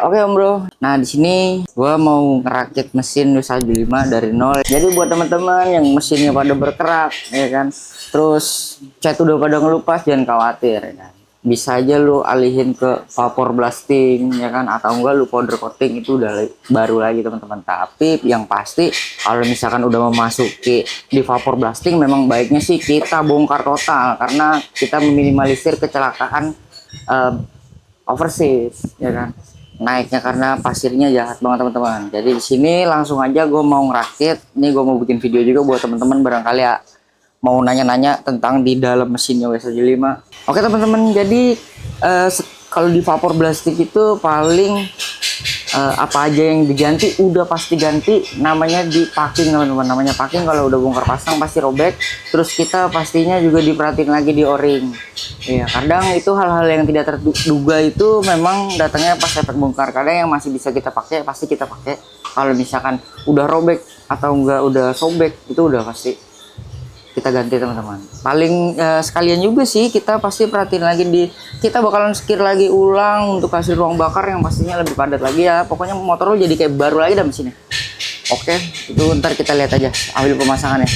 Oke Om Bro. Nah, di sini gua mau ngerakit mesin Wisaji 5 dari nol. Jadi buat teman-teman yang mesinnya pada berkerak, ya kan. Terus cat udah pada ngelupas, jangan khawatir, ya kan. Bisa aja lu alihin ke vapor blasting, ya kan, atau enggak lu powder coating, itu udah baru lagi teman-teman. Tapi yang pasti kalau misalkan udah memasuki di vapor blasting, memang baiknya sih kita bongkar total karena kita meminimalisir kecelakaan overseas, ya kan, naiknya karena pasirnya jahat banget teman-teman. Jadi di sini langsung aja gue mau ngerakit. Ini gue mau bikin video juga buat teman-teman barangkali ya mau nanya-nanya tentang di dalam mesinnya WSJ5. Oke teman-teman, jadi kalau di vapor blasting itu paling apa aja yang diganti udah pasti ganti, namanya di packing teman-teman. Namanya packing, kalau udah bongkar pasang pasti robek. Terus kita pastinya juga diperhatiin lagi di o-ring. Iya, kadang itu hal-hal yang tidak terduga itu memang datangnya pas efek bongkar. Kadang yang masih bisa kita pakai pasti kita pakai. Kalau misalkan udah robek atau enggak udah sobek, itu udah pasti kita ganti teman-teman. Paling sekalian juga sih kita pasti perhatiin lagi kita bakalan sekir lagi ulang untuk kasih ruang bakar yang pastinya lebih padat lagi ya. Pokoknya motor lo jadi kayak baru lagi dah mesinnya. Oke, itu ntar kita lihat aja ambil pemasangannya.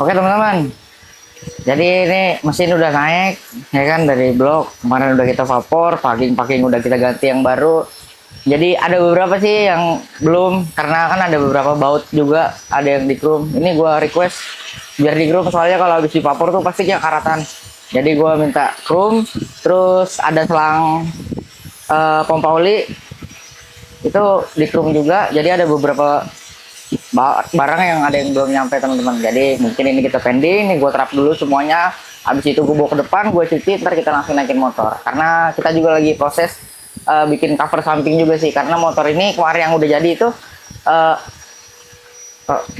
Oke teman-teman, jadi ini mesin udah naik ya kan dari blok. Kemarin udah kita vapor, packing udah kita ganti yang baru. Jadi ada beberapa sih yang belum, karena kan ada beberapa baut juga ada yang di chrome. Ini gua request biar di chrome, soalnya kalau habis di vapor tuh pasti kayak karatan. Jadi gua minta chrome. Terus ada selang pompa oli itu di chrome juga. Jadi ada beberapa barang yang ada yang belum nyampe teman-teman. Jadi mungkin ini kita pending, ini gue terap dulu semuanya. Habis itu gue bawa ke depan, gue cuci, ntar kita langsung naikin motor. Karena kita juga lagi proses bikin cover samping juga sih. Karena motor ini kemarin yang udah jadi itu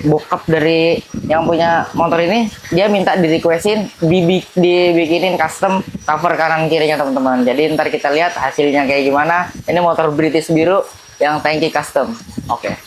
bokap dari yang punya motor ini, dia minta di requestin dibikinin custom cover kanan kirinya teman-teman. Jadi ntar kita lihat hasilnya kayak gimana. Ini motor British biru yang tangki custom. Oke.